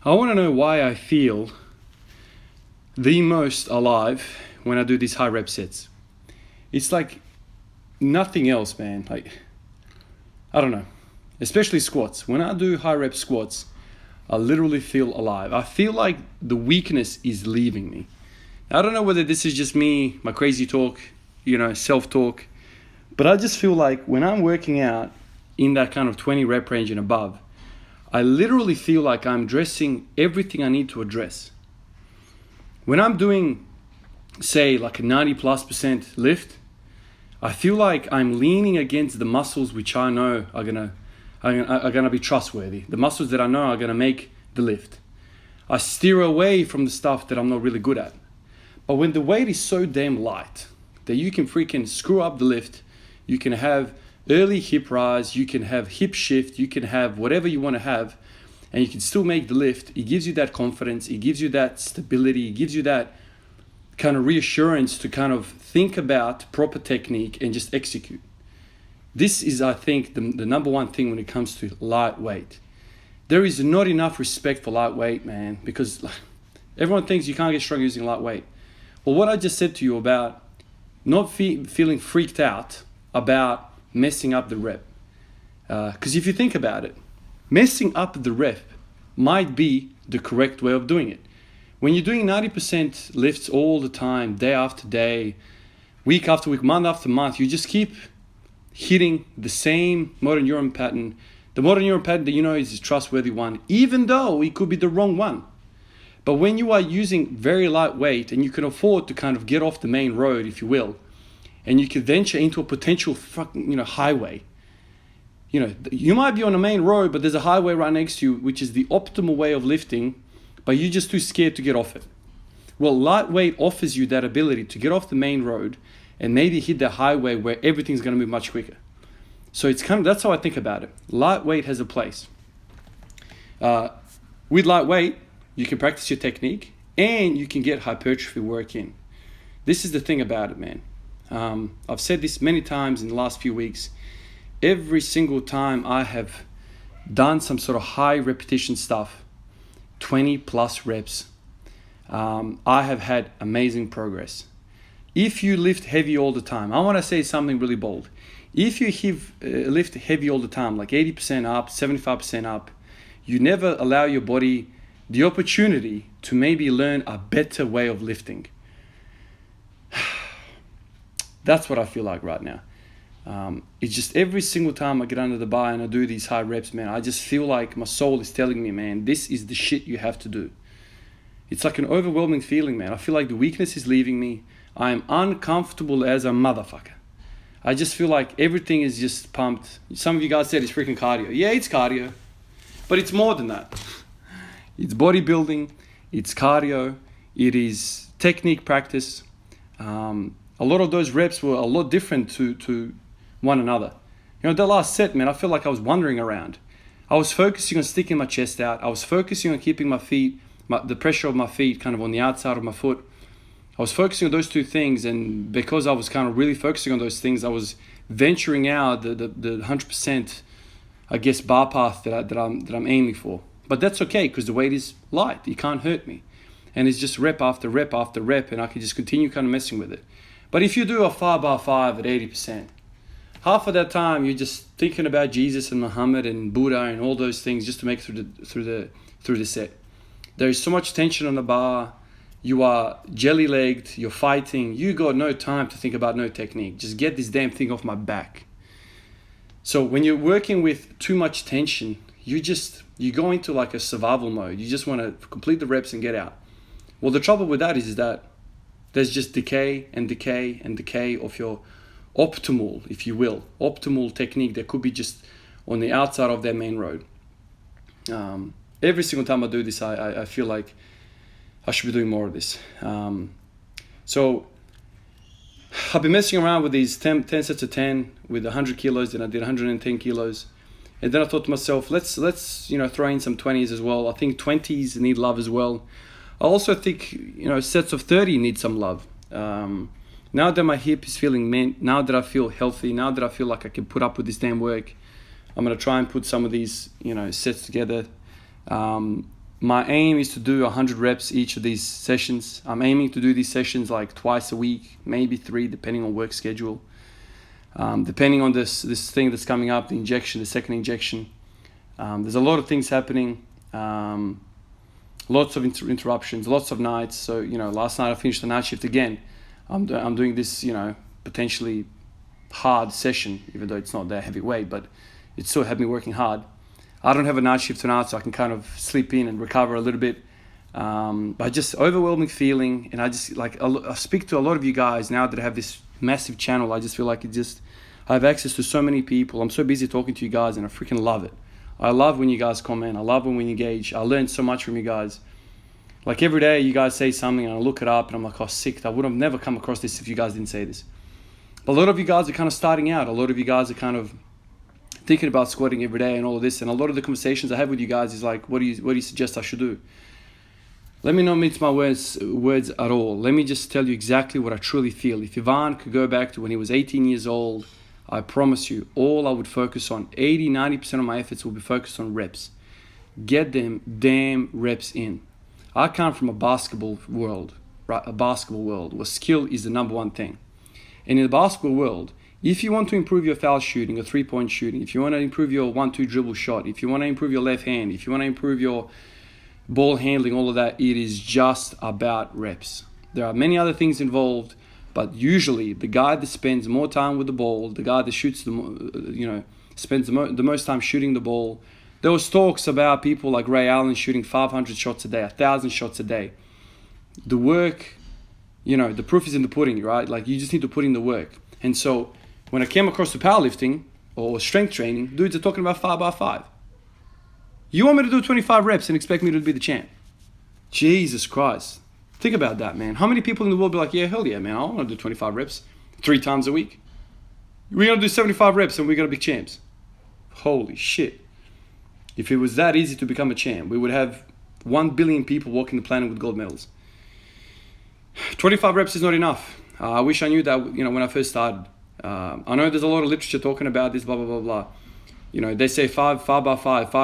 I want to know why I feel the most alive when I do these high rep sets. It's like nothing else, man. Like, I don't know. Especially squats. When I do high rep squats, I literally feel alive. I feel like the weakness is leaving me. I don't know whether this is just me, my crazy talk, self-talk, but I just feel like when I'm working out in that kind of 20 rep range and above, I literally feel like I'm addressing everything I need to address. When I'm doing, say, like a 90+% lift, I feel like I'm leaning against the muscles which I know are gonna be trustworthy. The muscles that I know are gonna make the lift. I steer away from the stuff that I'm not really good at. But when the weight is so damn light that you can freaking screw up the lift, you can have early hip rise, you can have hip shift, you can have whatever you want to have, and you can still make the lift. It gives you that confidence, it gives you that stability, it gives you that kind of reassurance to kind of think about proper technique and just execute. This is, I think, the number one thing when it comes to lightweight. There is not enough respect for lightweight, man, because everyone thinks you can't get strong using lightweight. Well, what I just said to you about not feeling freaked out about messing up the rep. Because if you think about it, messing up the rep might be the correct way of doing it. When you're doing 90% lifts all the time, day after day, week after week, month after month, you just keep hitting the same motor neuron pattern. The motor neuron pattern that you know is a trustworthy one, even though it could be the wrong one. But when you are using very lightweight and you can afford to kind of get off the main road, if you will, and you can venture into a potential highway. You might be on a main road, but there's a highway right next to you, which is the optimal way of lifting, but you're just too scared to get off it. Well, lightweight offers you that ability to get off the main road and maybe hit the highway where everything's going to move much quicker. So that's how I think about it. Lightweight has a place. With lightweight, you can practice your technique and you can get hypertrophy work in. This is the thing about it, man. I've said this many times in the last few weeks. Every single time I have done some sort of high repetition stuff, 20+ reps, I have had amazing progress. If you lift heavy all the time, I want to say something really bold. If you lift heavy all the time, like 80% up, 75% up, you never allow your body the opportunity to maybe learn a better way of lifting. That's what I feel like right now. It's just every single time I get under the bar and I do these high reps, man, I just feel like my soul is telling me, man, this is the shit you have to do. It's like an overwhelming feeling, man. I feel like the weakness is leaving me. I am uncomfortable as a motherfucker. I just feel like everything is just pumped. Some of you guys said it's freaking cardio. Yeah, it's cardio, but it's more than that. It's bodybuilding, it's cardio, it is technique practice. A lot of those reps were a lot different to one another. The last set, man, I feel like I was wandering around. I was focusing on sticking my chest out. I was focusing on keeping my feet, the pressure of my feet kind of on the outside of my foot. I was focusing on those two things, and because I was kind of really focusing on those things, I was venturing out the 100%, I guess, bar path that I'm aiming for. But that's okay, because the weight is light. It can't hurt me. And it's just rep after rep after rep, and I can just continue kind of messing with it. But if you do a 5x5 at 80%, half of that time you're just thinking about Jesus and Muhammad and Buddha and all those things just to make it through the set. There is so much tension on the bar. You are jelly-legged. You're fighting. You got no time to think about no technique. Just get this damn thing off my back. So when you're working with too much tension, you go into like a survival mode. You just want to complete the reps and get out. Well, the trouble with that is that there's just decay and decay and decay of your optimal, if you will, optimal technique that could be just on the outside of that main road. Every single time I do this, I feel like I should be doing more of this. So I've been messing around with these 10 sets of 10 with 100 kilos, and I did 110 kilos. And then I thought to myself, let's throw in some 20s as well. I think 20s need love as well. I also think, sets of 30 need some love. Now that my hip is feeling mint, now that I feel healthy, now that I feel like I can put up with this damn work, I'm going to try and put some of these, sets together. My aim is to do 100 reps each of these sessions. I'm aiming to do these sessions like twice a week, maybe 3, depending on work schedule. Depending on this thing that's coming up, the injection, the second injection. There's a lot of things happening. Lots of interruptions, lots of nights. So, last night I finished the night shift again. I'm doing this, potentially hard session, even though it's not that heavy weight, but it still had me working hard. I don't have a night shift tonight, so I can kind of sleep in and recover a little bit. But just overwhelming feeling, and I speak to a lot of you guys now that I have this massive channel. I just feel like I have access to so many people. I'm so busy talking to you guys, and I freaking love it. I love when you guys comment. I love when we engage. I learn so much from you guys. Like every day you guys say something and I look it up and I'm like, oh, sick. I would have never come across this if you guys didn't say this. But a lot of you guys are kind of starting out. A lot of you guys are kind of thinking about squatting every day and all of this. And a lot of the conversations I have with you guys is like, what do you suggest I should do? Let me not mince my words at all. Let me just tell you exactly what I truly feel. If Ivan could go back to when he was 18 years old, I promise you, all I would focus on, 80-90% of my efforts will be focused on reps. Get them damn reps in. I come from a basketball world, right? A basketball world where skill is the number one thing. And in the basketball world, if you want to improve your foul shooting, your three-point shooting, if you want to improve your 1-2 dribble shot, if you want to improve your left hand, if you want to improve your ball handling, all of that, it is just about reps. There are many other things involved, but usually the guy that spends more time with the ball, the guy that shoots spends the most time shooting the ball. There was talks about people like Ray Allen shooting 500 shots a day, 1,000 shots a day. The work, the proof is in the pudding, right? Like you just need to put in the work. And so when I came across to powerlifting or strength training, dudes are talking about 5x5. You want me to do 25 reps and expect me to be the champ? Jesus Christ. Think about that, man. How many people in the world be like, yeah, hell yeah, man, I want to do 25 reps 3 times a week. We're going to do 75 reps and we're going to be champs. Holy shit. If it was that easy to become a champ, we would have 1 billion people walking the planet with gold medals. 25 reps is not enough. I wish I knew that, when I first started. I know there's a lot of literature talking about this, blah, blah, blah, blah. They say 5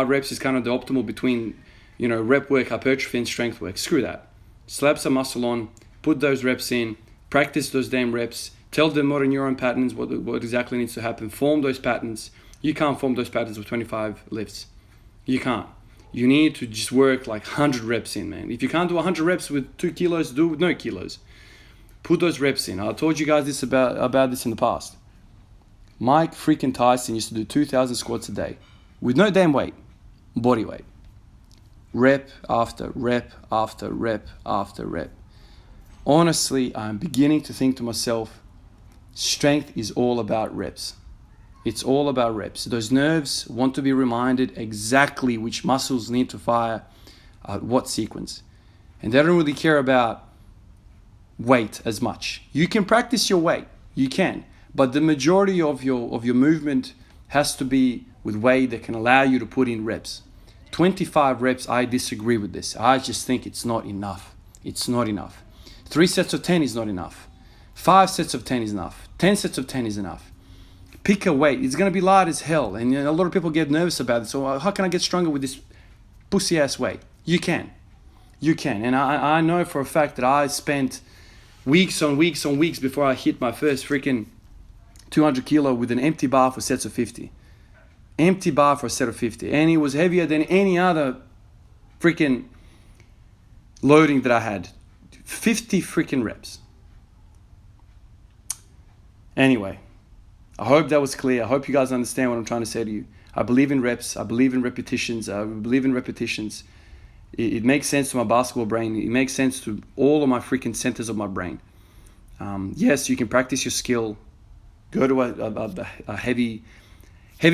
reps is kind of the optimal between, rep work, hypertrophy, and strength work. Screw that. Slap some muscle on, put those reps in, practice those damn reps, tell the motor neuron patterns what exactly needs to happen, form those patterns. You can't form those patterns with 25 lifts. You can't. You need to just work like 100 reps in, man. If you can't do 100 reps with 2 kilos, do it with no kilos. Put those reps in. I told you guys this about this in the past. Mike freaking Tyson used to do 2,000 squats a day with no damn weight, body weight. Rep after rep after rep after rep. Honestly, I'm beginning to think to myself, strength is all about reps. It's all about reps. Those nerves want to be reminded exactly which muscles need to fire at what sequence. And they don't really care about weight as much. You can practice your weight. You can. But the majority of your movement has to be with weight that can allow you to put in reps. 25 reps, I disagree with this. I just think it's not enough. It's not enough. 3 sets of 10 is not enough. 5 sets of 10 is enough. 10 sets of 10 is enough. Pick a weight. It's going to be light as hell. And a lot of people get nervous about it. So how can I get stronger with this pussy-ass weight? You can. You can. And I know for a fact that I spent weeks on weeks on weeks before I hit my first freaking 200 kilo with an empty bar for sets of 50. Empty bar for a set of 50. And it was heavier than any other freaking loading that I had. 50 freaking reps. Anyway, I hope that was clear. I hope you guys understand what I'm trying to say to you. I believe in reps. I believe in repetitions. I believe in repetitions. It makes sense to my basketball brain. It makes sense to all of my freaking centers of my brain. Yes, you can practice your skill. Go to a heavy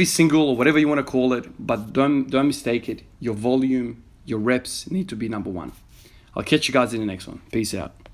single or whatever you want to call it, but don't mistake it. Your volume, your reps need to be number one. I'll catch you guys in the next one. Peace out.